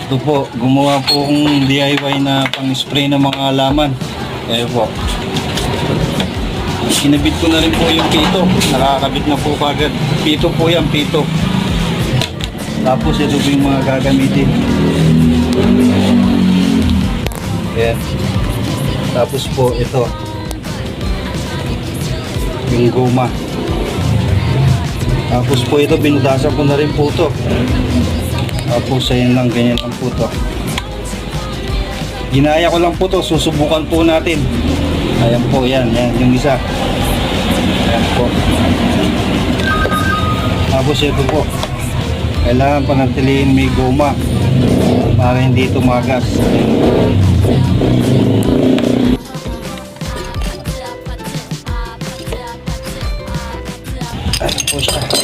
Ito po, gumawa po akong DIY na pang-spray ng mga halaman. Ayan po. Kinabit ko na rin po yung pito. Nakakabit na po kagad. Pito po yan, pito. Tapos ito po yung mga gagamitin. Ayan. Tapos po ito. Yung goma. Tapos po ito, binudasan ko na rin po ito. Tapos ayun lang, ganyan lang po ito. Ginaya ko lang po ito, susubukan po natin. Ayan po, yan yung isa. Ayan po. Tapos ito po, kailangan panatiliin may goma para hindi tumagas. Ayan po siya.